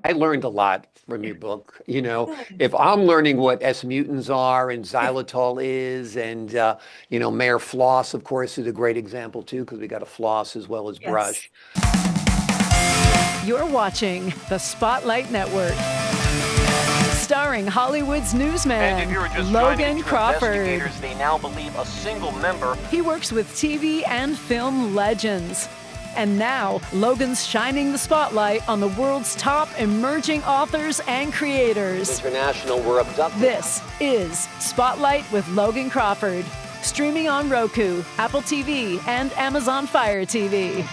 I learned a lot from your book. Good. If I'm learning what S mutants are and xylitol is, and Mayor Floss, of course, is a great example too, because we got to floss as well as Yes. brush. You're watching the Spotlight Network, starring Hollywood's And if newsman, you were just trying to get Logan to Crawford. investigators, they now believe a single member. He works with TV and film legends. And now, Logan's shining the spotlight on the world's top emerging authors and creators. International were abducted. This is Spotlight with Logan Crawford, streaming on Roku, Apple TV, and Amazon Fire TV.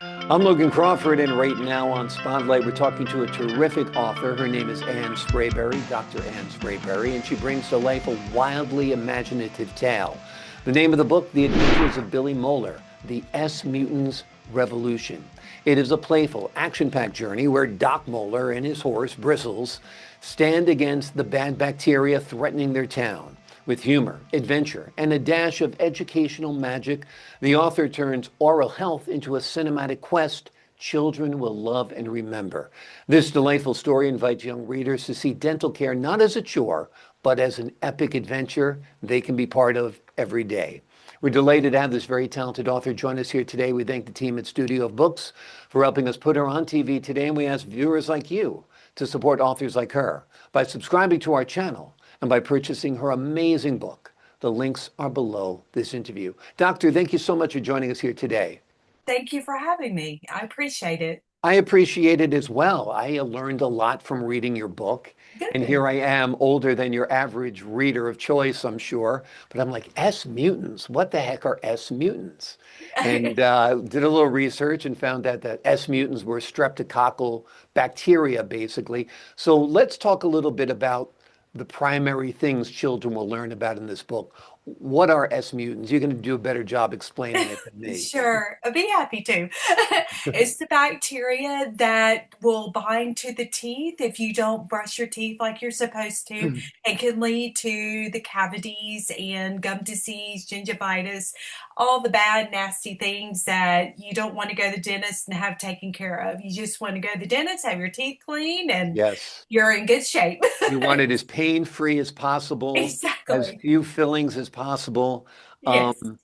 I'm Logan Crawford, and right now on Spotlight, we're talking to a terrific author. Her name is Anne Sprabery, Dr. Anne Sprabery, and she brings to life a wildly imaginative tale. The name of the book, The Adventures of Billy Molar, The Mutans Revolution. It is a playful, action-packed journey where Doc Molar and his horse, Bristles, stand against the bad bacteria threatening their town. With humor, adventure, and a dash of educational magic, the author turns oral health into a cinematic quest children will love and remember. This delightful story invites young readers to see dental care not as a chore, but as an epic adventure they can be part of every day. We're delighted to have this very talented author join us here today. We thank the team at Studio of Books for helping us put her on TV today, and we ask viewers like you to support authors like her by subscribing to our channel and by purchasing her amazing book. The links are below this interview. Doctor, thank you so much for joining us here today. Thank you for having me. I appreciate it. I appreciate it as well. I learned a lot from reading your book. And Good. here I am, older than your average reader of choice, I'm sure. But I'm like, S mutants? What the heck are S mutants? And did a little research and found out that S mutants were streptococcal bacteria, basically. So let's talk a little bit about the primary things children will learn about in this book. What are S mutants? You're going to do a better job explaining it than me. Sure, I'd be happy to. It's the bacteria that will bind to the teeth if you don't brush your teeth like you're supposed to. It can lead to the cavities and gum disease, gingivitis, all the bad, nasty things that you don't want to go to the dentist and have taken care of. You just want to go to the dentist, have your teeth cleaned, and Yes. you're in good shape. You want it as pain-free as possible, as Exactly. few fillings as possible. Yes. Um,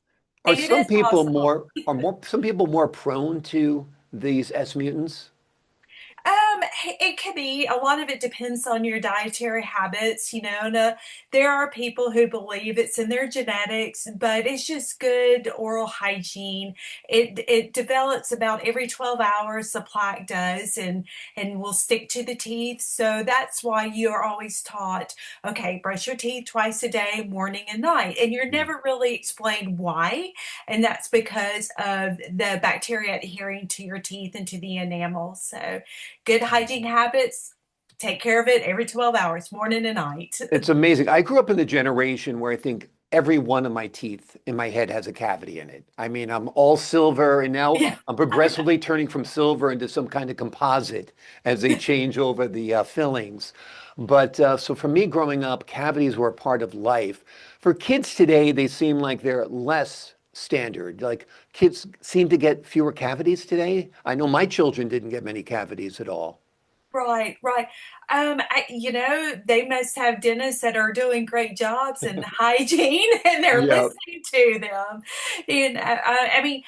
are And it some is people possible. more prone to these S mutants? It could be. A lot of it depends on your dietary habits. There are people who believe it's in their genetics, but it's just good oral hygiene. It develops about every 12 hours, the plaque does, and will stick to the teeth. So that's why you're always taught, okay, brush your teeth twice a day, morning and night. And you're Mm. never really explained why. And that's because of the bacteria adhering to your teeth and to the enamel. So good hygiene habits, take care of it every 12 hours, morning and night. It's amazing. I grew up in the generation where I think every one of my teeth in my head has a cavity in it. I mean, I'm all silver, and now Yeah. I'm progressively turning from silver into some kind of composite as they change over the fillings. But so for me growing up, cavities were a part of life. For kids today, they seem like they're less standard. Like kids seem to get fewer cavities today. I know my children didn't get many cavities at all. Right, right. They must have dentists that are doing great jobs in hygiene and they're Yeah. listening to them. I mean,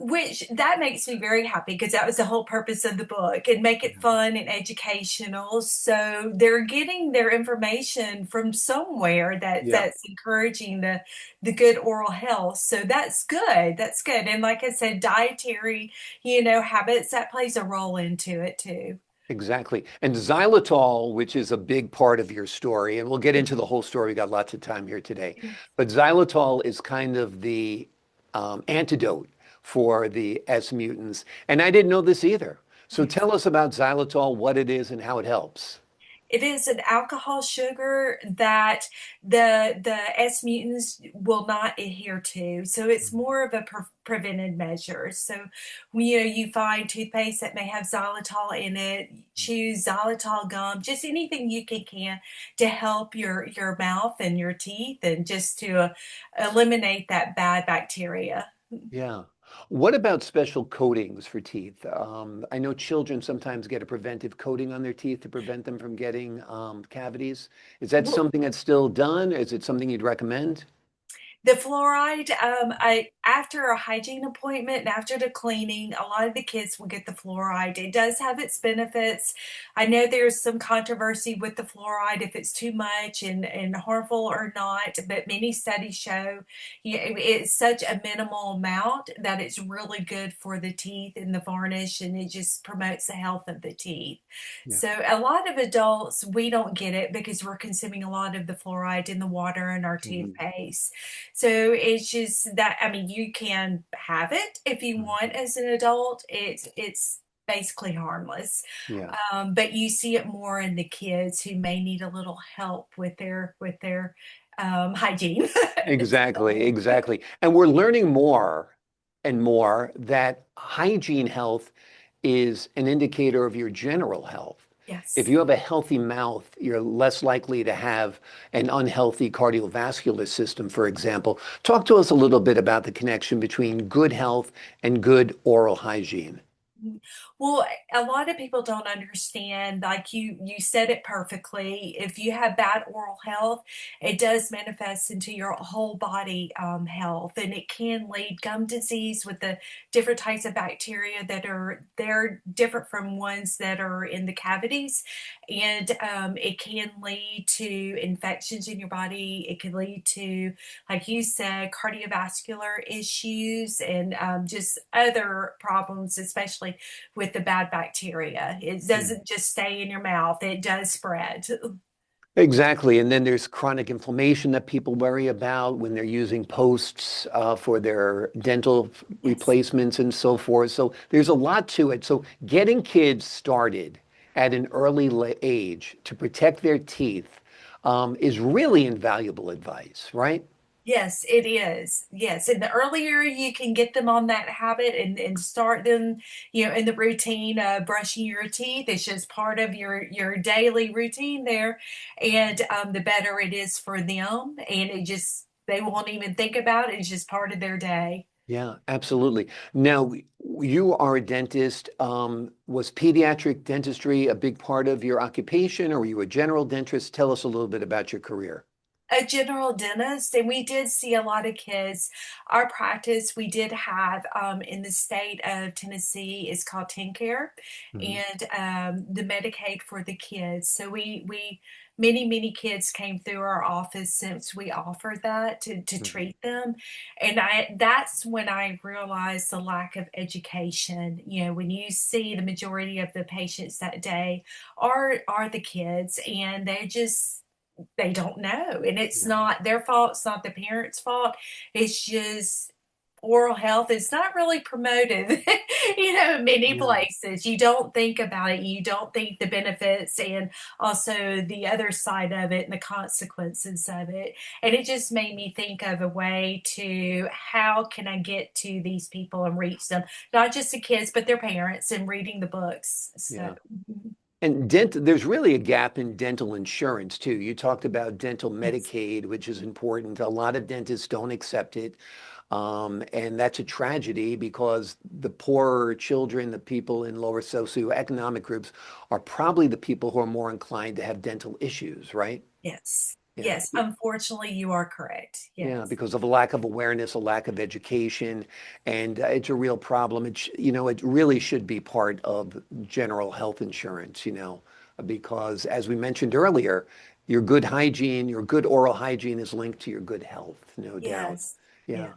which that makes me very happy because that was the whole purpose of the book and make it fun and educational. So they're getting their information from somewhere Yeah. that's encouraging the good oral health. So that's good. That's good. And like I said, dietary, habits, that plays a role into it too. Exactly. And xylitol, which is a big part of your story, and we'll get into the whole story. We got lots of time here today. But xylitol is kind of the antidote for the S mutants. And I didn't know this either. So Yes. tell us about xylitol, what it is, and how it helps. It is an alcohol sugar that the S mutants will not adhere to. So it's more of a prevented measure. So you find toothpaste that may have xylitol in it, choose xylitol gum, just anything you can to help your mouth and your teeth and just to eliminate that bad bacteria. Yeah. What about special coatings for teeth? I know children sometimes get a preventive coating on their teeth to prevent them from getting cavities. Is that Well, something that's still done? Is it something you'd recommend? the fluoride, I after a hygiene appointment and after the cleaning, a lot of the kids will get the fluoride. It does have its benefits. I know there's some controversy with the fluoride if it's too much and harmful or not, but many studies show it's such a minimal amount that it's really good for the teeth and the varnish, and it just promotes the health of the teeth. Yeah. So a lot of adults, we don't get it because we're consuming a lot of the fluoride in the water and our Mhm. toothpaste. So it's just that, I mean, you can have it if you want Mhm. as an adult. It's basically harmless. Yeah. But you see it more in the kids who may need a little help with their hygiene. Exactly, exactly. And we're learning more and more that hygiene health is an indicator of your general health. If Yes. you have a healthy mouth, you're less likely to have an unhealthy cardiovascular system, for example. Talk to us a little bit about the connection between good health and good oral hygiene. Mhm. Well, a lot of people don't understand, like you said it perfectly. If you have bad oral health, it does manifest into your whole body health, and it can lead gum disease with the different types of bacteria that are they're different from ones that are in the cavities, and it can lead to infections in your body. It can lead to, like you said, cardiovascular issues and just other problems, especially with the bad bacteria. It Yeah. doesn't just stay in your mouth, it does spread. Exactly. And then there's chronic inflammation that people worry about when they're using posts for their dental Yes. replacements and so forth. So there's a lot to it. So getting kids started at an early age to protect their teeth is really invaluable advice, right? Yes, it is. Yes. And the earlier you can get them on that habit and start them, in the routine of brushing your teeth, it's just part of your daily routine there. And the better it is for them. And they won't even think about it. It's just part of their day. Yeah, absolutely. Now, you are a dentist. Was pediatric dentistry a big part of your occupation, or were you a general dentist? Tell us a little bit about your career. A general dentist, and we did see a lot of kids. Our practice, we did have in the state of Tennessee is called TennCare, Mhm. and the Medicaid for the kids. So we many kids came through our office since we offered that to Mhm. treat them, and I that's when I realized the lack of education. When you see the majority of the patients that day are the kids, and they don't know, and it's Yeah. not their fault, it's not the parents' fault. It's just oral health is not really promoted in many Yeah. places. You don't think about it, you don't think the benefits and also the other side of it and the consequences of it. And it just made me think of a way to how can I get to these people and reach them, not just the kids but their parents, and reading the books. So Yeah. And there's really a gap in dental insurance too. You talked about dental yes. Medicaid, which is important. A lot of dentists don't accept it. And that's a tragedy because the poorer children, the people in lower socioeconomic groups are probably the people who are more inclined to have dental issues, right? Yes. Yeah. Yes, unfortunately, you are correct. Yeah, Yes. because of a lack of awareness, a lack of education, and it's a real problem. It really should be part of general health insurance, because as we mentioned earlier, your good hygiene, your good oral hygiene is linked to your good health, no doubt. Yes. Yeah. Yes.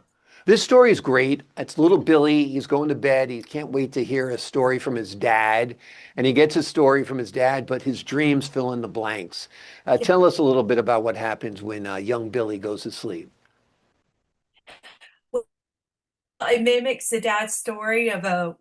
This story is great. It's little Billy. He's going to bed. He can't wait to hear a story from his dad. And he gets a story from his dad, but his dreams fill in the blanks. Yeah. Tell us a little bit about what happens when young Billy goes to sleep. Well, it mimics the dad's story of a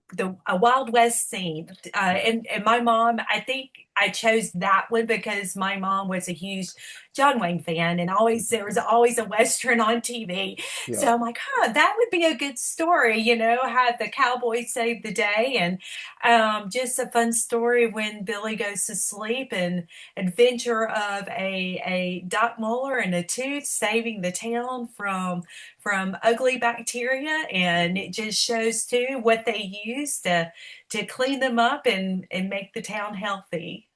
Wild West scene. And my mom, I think I chose that one because my mom was a huge John Wayne fan, and always there was always a Western on TV. Yeah. So I'm like, huh, that would be a good story, have the cowboy save the day, and just a fun story when Billy goes to sleep, and adventure of a Doc Molar and a tooth saving the town from ugly bacteria, and it just shows too what they use to clean them up and make the town healthy.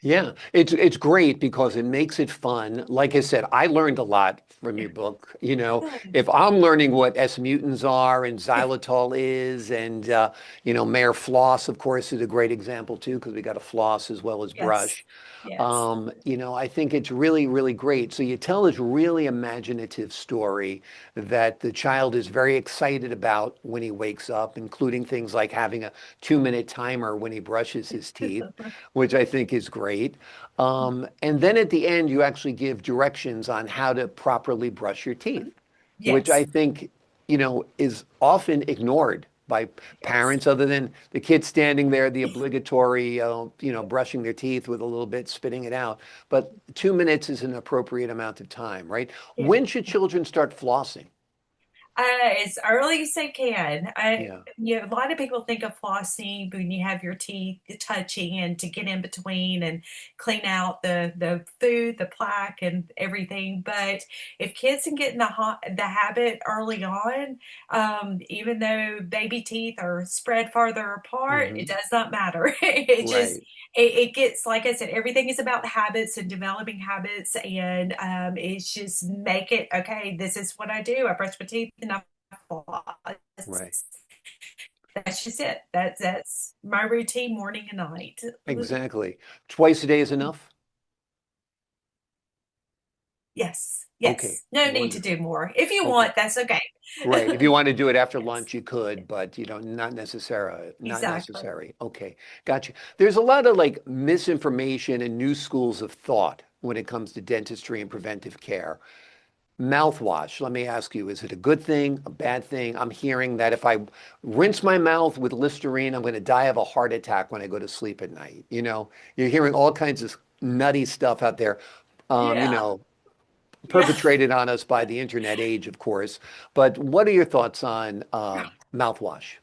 Yeah, it's great because it makes it fun. Like I said, I learned a lot from your book. Good. If I'm learning what S mutants are and xylitol is, and Mayor Floss, of course, is a great example too, because we got a floss as well as Yes. brush. Yes. I think it's really, really great. So you tell this really imaginative story that the child is very excited about when he wakes up, including things like having a 2-minute timer when he brushes his teeth, which I think is great. And then at the end, you actually give directions on how to properly brush your teeth, which I Yes. think, is often ignored by Yes. parents, other than the kid standing there, the obligatory, brushing their teeth with a little bit, spitting it out. But 2 minutes is an appropriate amount of time, right? Yeah. When should children start flossing? As early as they can. Yeah. A lot of people think of flossing when you have your teeth touching and to get in between and clean out the food, the plaque, and everything. But if kids can get in the habit early on, even though baby teeth are spread farther apart, it Hmm. does not matter. It just Right. it gets, like I said, everything is about habits and developing habits, and it's just make it okay. This is what I do. I brush my teeth and I Right. floss. That's just it. That's my routine, morning and night. Exactly. Twice a day is enough? Yes, Okay. yes. No need to Wonderful. do more. If you Okay. want, that's okay. Right. If you want to do it after Yes, lunch, you could, but not necessary. Not exactly. necessary. Okay. Gotcha. There's a lot of like misinformation and new schools of thought when it comes to dentistry and preventive care. Mouthwash, let me ask you, is it a good thing, a bad thing? I'm hearing that if I rinse my mouth with Listerine, I'm going to die of a heart attack when I go to sleep at night. You're hearing all kinds of nutty stuff out there. Um, you Yeah, know, yeah. perpetrated on us by the internet age, of course. But what are your thoughts on mouthwash?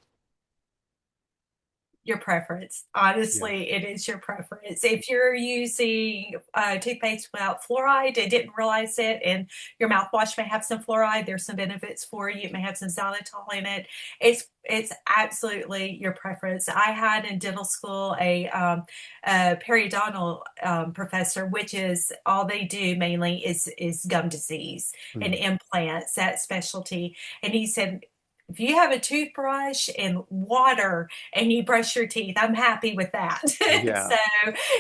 Your preference. Yeah. Honestly, it is your preference. If you're using toothpaste without fluoride and didn't realize it, and your mouthwash may have some fluoride, there's some benefits for you. It may have some xylitol in it. It's absolutely your preference. I had in dental school a periodontal professor, which is all they do mainly is gum disease and Hmm. implants, that specialty. And he said, if you have a toothbrush and water and you brush your teeth, I'm happy with that. Yeah. So,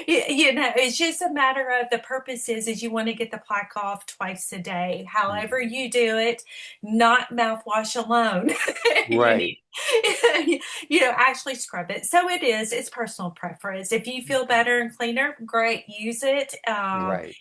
it's just a matter of the purpose is you want to get the plaque off twice a day. However Mhm. you do it, not mouthwash alone. You Right. need, actually scrub it. So it's personal preference. If you feel better and cleaner, great, use it. Right.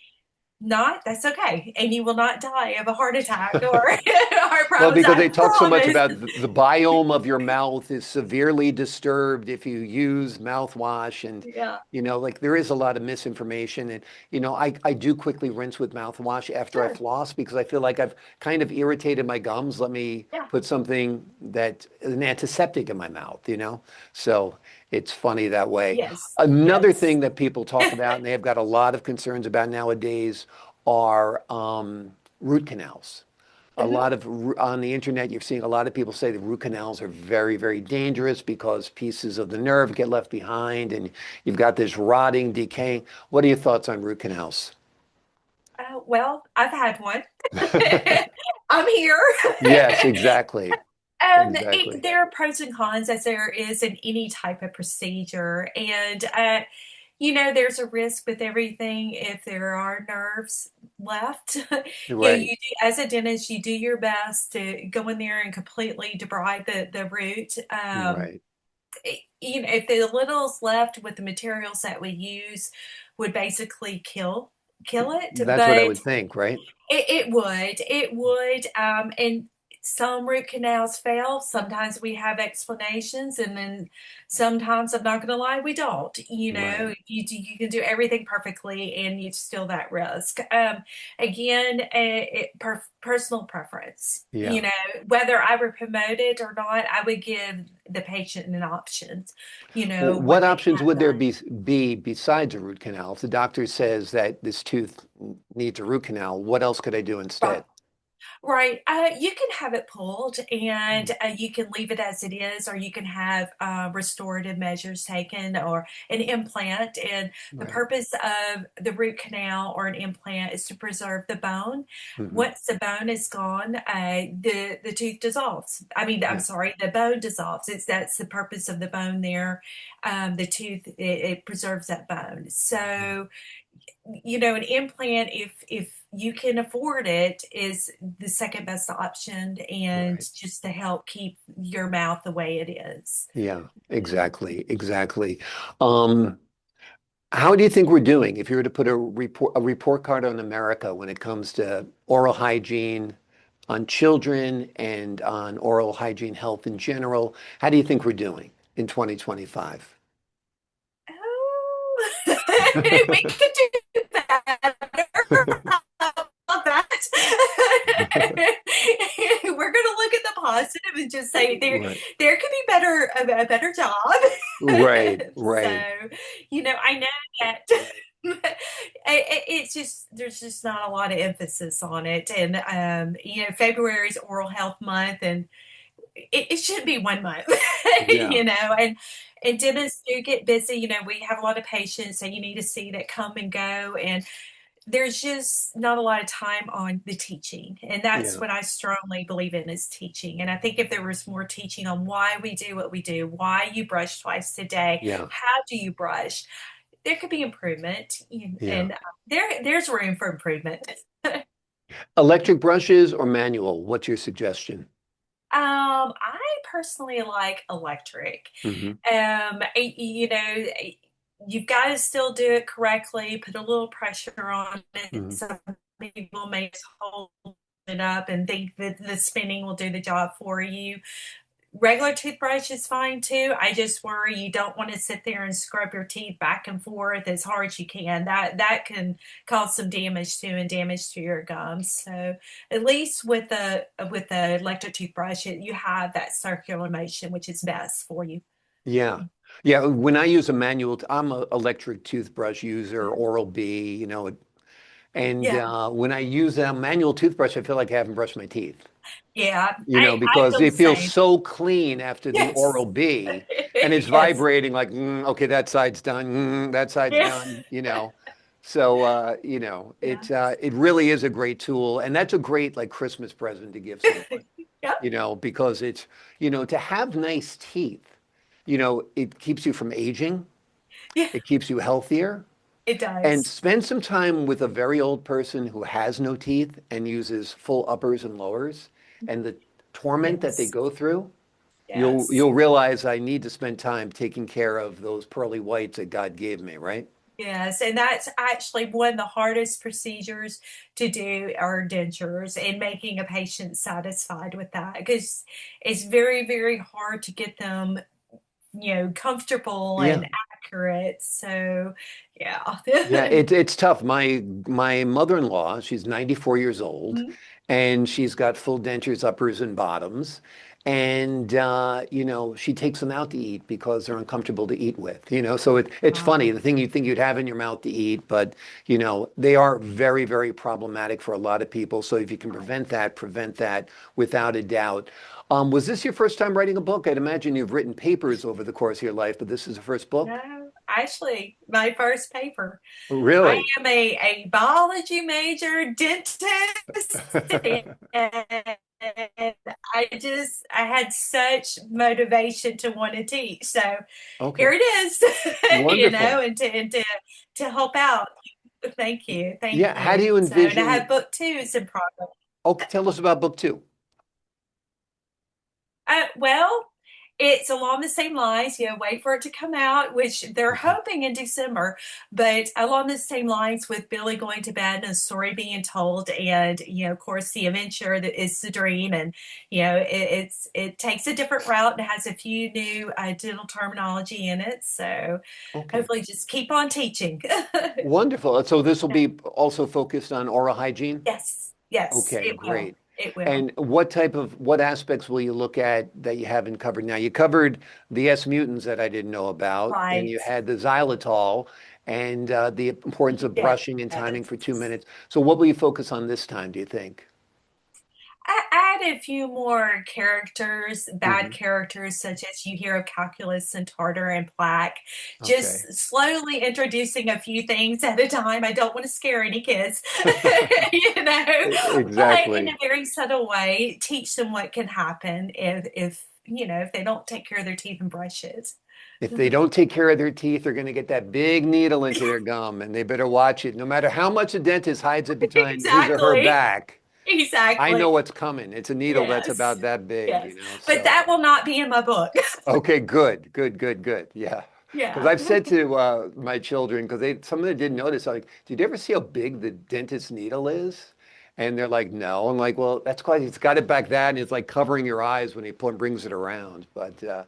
Not, that's okay. And you will not die of a heart attack or heart Well, problems. because I they talk so much promise. about the biome of your mouth is severely disturbed if you use mouthwash. And, Yeah. like there is a lot of misinformation. And, I do quickly rinse with mouthwash after I Sure. floss because I feel like I've kind of irritated my gums. Let me Yeah. put something that an antiseptic in my mouth. So it's funny that way. Yes. Another Yes. thing that people talk about, and they have got a lot of concerns about nowadays, are root canals. A Mhm. lot of on the internet, you're seeing a lot of people say the root canals are very, very dangerous because pieces of the nerve get left behind and you've got this rotting, decaying. What are your thoughts on root canals? Well, I've had one. I'm here. Yes, exactly. Exactly. There are pros and cons as there is in any type of procedure. And, there's a risk with everything if there are nerves left. Right. As a dentist, you do your best to go in there and completely debride the root. Right. If the little's left with the materials that we use would basically kill it, That's what I but woit think, right? it would, and some root canals fail. Sometimes we have explanations, and then sometimes, I'm not going to lie, we don't. Right. You can do everything perfectly, and you still that risk. Again, personal preference. Yeah. Whether I were promoted or not, I would give the patient an option. Well, What what they can options have would there done. be besides a root canal? If the doctor says that this tooth needs a root canal, what else could I do Right. instead? Right. You can have it pulled, and Mm. you can leave it as it is, or you can have restorative measures taken, or an implant. And the Right. purpose of the root canal or an implant is to preserve the bone. Hmm. Once the bone is gone, the tooth dissolves. I mean, I'm Yeah. sorry, the bone dissolves. That's the purpose of the bone there. The tooth, it preserves that bone. Yeah. So an implant, if you can afford it, is the second best option, and Right. just to help keep your mouth the way it is. Yeah. Exactly. Exactly. Um, how do you think we're doing if you were to put a report card on America when it comes to oral hygiene on children and on oral hygiene health in general? How do you think we're doing in 2025? Oh, we could do better. About that. We're gonna look at the positive and just say Right. there could be a better job. Right, So, right. I know that it's just there's just not a lot of emphasis on it. And February is Oral Health Month, and it should be 1 month. Yeah, And dentists do get busy. We have a lot of patients that you need to see that come and go, and there's just not a lot of time on the teaching. And that's yeah, what I strongly believe in, is teaching. And I think if there was more teaching on why we do what we do, why you brush twice a day, yeah, how do you brush, there could be improvement. yeah. And there's room for improvement. Electric brushes or manual? What's your suggestion? I personally like electric. Hmm. You've got to still do it correctly, put a little pressure on it. Hmm. Some people may just hold it up and think that the spinning will do the job for you. Regular toothbrush is fine too. I just worry you don't want to sit there and scrub your teeth back and forth as hard as you can. That can cause some damage too, and damage to your gums. So at least with the electric toothbrush, you have that circular motion, which is best for you. Yeah, yeah. When I use a manual, I'm a electric toothbrush user, Oral-B, and Yeah, when I use a manual toothbrush, I feel like I haven't brushed my teeth. yeah. I Because feel the it feels same. so clean after the Yes. Oral-B, and it's Yes. vibrating like, okay, that side's done, that side's Yeah. done. So, Yeah. it really is a great tool, and that's a great like Christmas present to give someone, Yep. because to have nice teeth, it keeps you from aging, Yeah. it keeps you healthier, It and does. spend some time with a very old person who has no teeth and uses full uppers and lowers, and the torment that they Yes. go through. You'll Yes. you'll realize I need to spend time taking care of those pearly whites that God gave me, right? Yes, and that's actually one of the hardest procedures to do, are dentures, and making a patient satisfied with that, because it's very, very hard to get them, comfortable Yeah. and accurate. So, yeah. Yeah, it's tough. My mother-in-law, she's 94 years old, Mhm. and she's got full dentures, uppers and bottoms. And she takes them out to eat because they're uncomfortable to eat with. So it's funny, Wow. the thing you think you'd have in your mouth to eat, but they are very, very problematic for a lot of people. So if you can prevent that without a doubt. Was this your first time writing a book? I'd imagine you've written papers over the course of your life, but this is the first book? No, actually, my first paper. I Really? am a biology major, dentist, and I had such motivation to want to teach. So here Okay. it is, Wonderful. and to help out. Thank you, thank Yeah. How do you. you So, and I have envision? book two is in progress. Oh, tell us about book two. Well, It's along the same lines, wait for it to come out, which they're hoping in December, but along the same lines with Billy going to bed and a story being told, and of course, the adventure that is the dream, and it takes a different route and has a few new dental terminology in it. So Okay. hopefully, just keep on teaching. Wonderful. So this will be also focused on oral hygiene? Yes, yes, Okay, it will. great. It will. And what aspects will you look at that you haven't covered now? You covered the S mutants that I didn't know about, and Right. you had the xylitol and the importance of brushing and timing for Yes. 2 minutes. So what will you focus on this time, do you think? Add a few more characters, bad Hmm. characters, such as you hear of calculus and tartar and plaque. Okay. Just slowly introducing a few things at a time. I don't want to scare any kids, but in a Exactly. very subtle way, teach them what can happen if they don't take care of their teeth and brush it. If they don't take care of their teeth, they're going to get that big needle into their gum, and they better watch it. No matter how much a dentist hides it behind his or her Exactly. back, I know Exactly. what's coming. It's a needle that's Yes. about that big, Yes. But So, that will not be in my book. okay, good, good, good, good. Yeah. Because Yeah. I've said to my children, because some of them didn't notice, like, did you ever see how big the dentist needle is? And they're like, no. I'm like, well, that's because he's got it back that, and it's like covering your eyes when he brings it around. But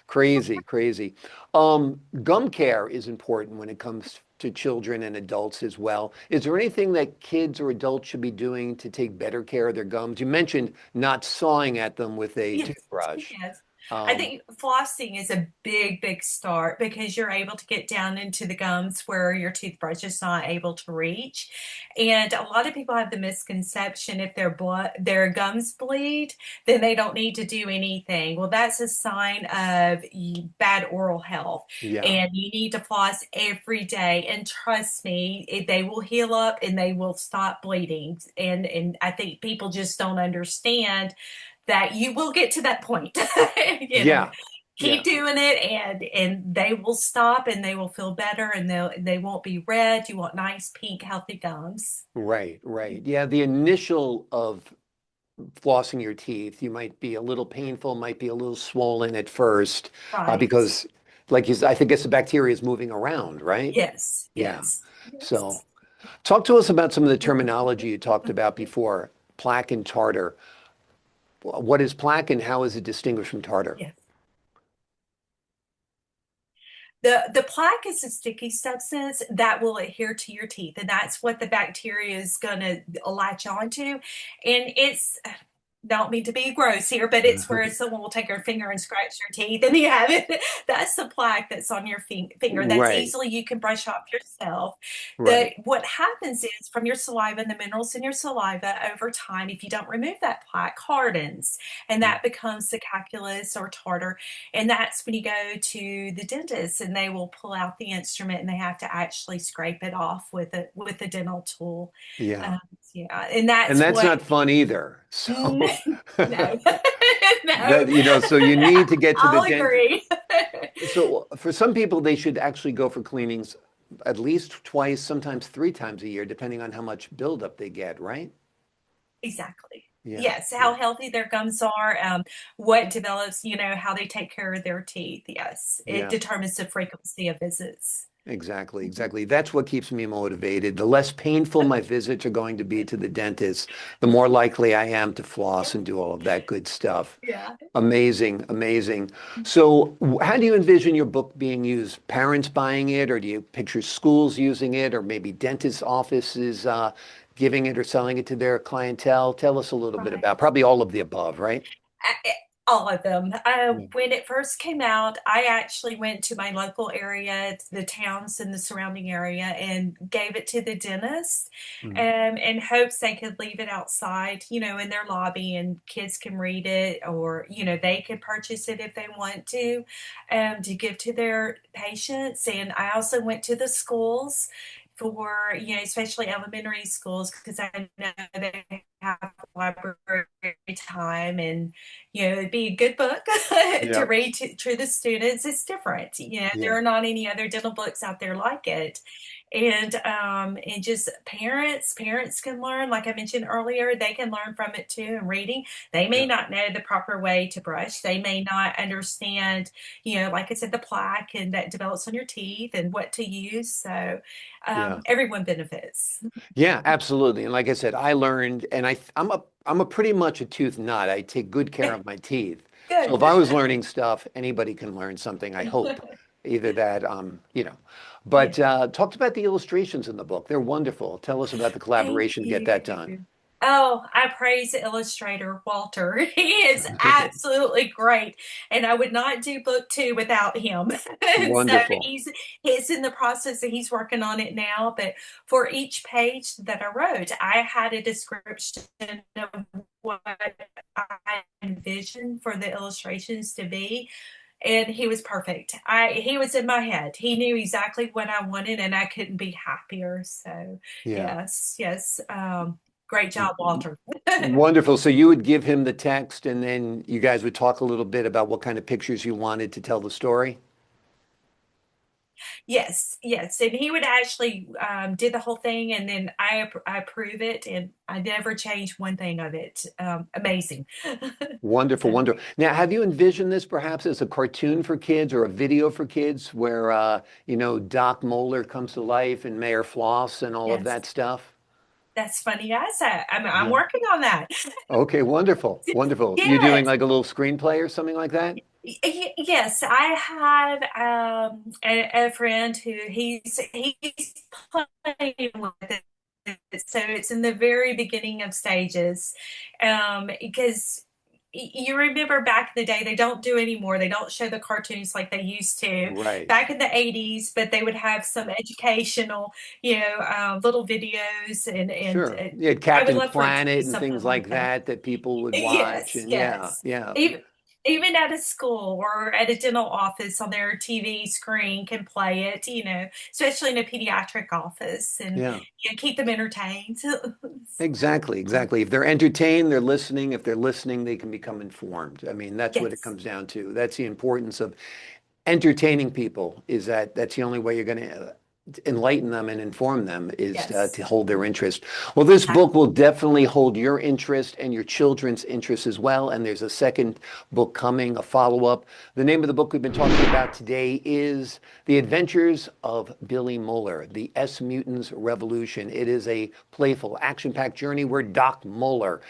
crazy, crazy. Gum care is important when it comes to children and adults as well. Is there anything that kids or adults should be doing to take better care of their gums? You mentioned not sawing at them with a Yes, toothbrush. yes. I Um, think flossing is a big, big start because you're able to get down into the gums where your toothbrush is not able to reach. And a lot of people have the misconception if their gums bleed, then they don't need to do anything. Well, that's a sign of bad oral health. yeah, And you need to floss every day. And trust me, they will heal up and they will stop bleeding. And I think people just don't understand that you will get to that point. you know, yeah, keep yeah. doing it and they will stop and they will feel better and they won't be red. You want nice pink healthy gums. Right, right. Yeah, the initial of flossing your teeth, you might be a little painful, might be a little swollen at first, Right. because, like you said, I think guess the bacteria is moving around, right? Yes, Yeah. yes, So, yes. talk to us about some of the terminology you talked about before, plaque and tartar. What is plaque and how is it distinguished from tartar? Yes. The plaque is a sticky substance that will adhere to your teeth, and that's what the bacteria is going to latch onto. And it's don't mean to be gross here, but it's where someone will take their finger and scratch your teeth, and you have it. That's the plaque that's on your finger. That's Right, easily you can brush off yourself. right. What happens is from your saliva and the minerals in your saliva over time, if you don't remove that plaque, hardens, and that becomes the calculus or tartar. And that's when you go to the dentist and they will pull out the instrument and they have to actually scrape it off with a dental tool. Yeah. Yeah, and And that's that's what. not fun either. No, So, no, so you need to get to the I'll dentist. agree. So for some people, they should actually go for cleanings at least twice, sometimes 3 times a year, depending on how much buildup they get, right? Exactly. Yeah, Yes, how yeah, healthy their gums are, what develops, how they take care of their teeth. Yes, it yeah. determines the frequency of visits. Exactly, exactly. That's what keeps me motivated. The less painful my visits are going to be to the dentist, the more likely I am to floss and do all of that good stuff. Yeah. Amazing, amazing. So, how do you envision your book being used? Parents buying it, or do you picture schools using it, or maybe dentist offices giving it or selling it to their clientele? Tell us a little bit Right. about probably all of the above, right? All of them. Yeah. When it first came out, I actually went to my local area, the towns in the surrounding area, and gave it to the dentist, Mhm. in hopes they could leave it outside, in their lobby, and kids can read it, or they could purchase it if they want to give to their patients. And I also went to the schools for especially elementary schools because I know they have library time, and it'd be a good book to Yeah. read to the students. It's different. There Yeah. are not any other dental books out there like it. And just parents can learn, like I mentioned earlier, they can learn from it too. And reading, they may Yeah. not know the proper way to brush, they may not understand, like I said, the plaque and that develops on your teeth and what to use. So Yeah. everyone benefits. Yeah, absolutely. And like I said, I learned, and I'm a pretty much a tooth nut. I take good care of my teeth. So Good. if I was learning stuff, anybody can learn something, I hope. Either that, But Yeah. talked about the illustrations in the book. They're wonderful. Tell us about the Thank collaboration to get you. that done. Oh, I praise the illustrator, Walter. He is absolutely great. And I would not do book two without him. So Wonderful. he's in the process and he's working on it now. But for each page that I wrote, I had a description of what I envisioned for the illustrations to be. And he was perfect. He was in my head. He knew exactly what I wanted, and I couldn't be happier. So Yeah. yes. Great job, Walter. Wonderful. So you would give him the text and then you guys would talk a little bit about what kind of pictures you wanted to tell the story? Yes, and he would actually did the whole thing, and then I approve it, and I never change one thing of it. Amazing. Wonderful, So wonderful. Now, have you envisioned this perhaps as a cartoon for kids or a video for kids where, Doc Molar comes to life and Mayor Floss and all of yes, that stuff? that's funny. I said I'm Yeah. working on that. Okay, wonderful, wonderful. You doing Yes. like a little screenplay or something like that? Yes, I have a friend who he's playing with it. So it's in the very beginning of stages, because you remember back in the day, they don't do anymore. They don't show the cartoons like they used to Right. back in the 80s, but they would have some educational, little videos, and Sure. You had I would Captain love for it to be Planet and something things like like that. that that people would watch. Yes, And yeah, yes. yeah, Even at a school or at a dental office on their TV screen can play it, especially in a pediatric office, and yeah. keep them entertained. Exactly, exactly. If they're entertained, they're listening. If they're listening, they can become informed. I mean, that's what it Yes, comes down to. That's the importance of entertaining people, is that's the only way you're going to enlighten them and inform them is yes, to hold their interest. Well, this book exactly. will definitely hold your interest and your children's interest as well. And there's a second book coming, a follow-up. The name of the book we've been talking about today is The Adventures of Billy Molar, the Mutans Revolution. It is a playful, action-packed journey where Doc Molar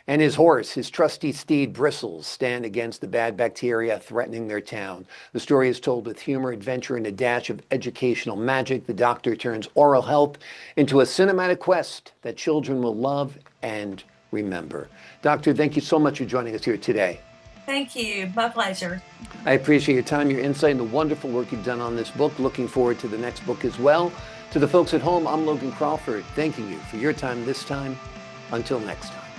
and his horse, his trusty steed Bristles, stand against the bad bacteria threatening their town. The story is told with humor, adventure, and a dash of educational magic. The doctor turns oral health into a cinematic quest that children will love and remember. Doctor, thank you so much for joining us here today. Thank you. My pleasure. I appreciate your time, your insight, and the wonderful work you've done on this book. Looking forward to the next book as well. To the folks at home, I'm Logan Crawford, thanking you for your time this time. Until next time.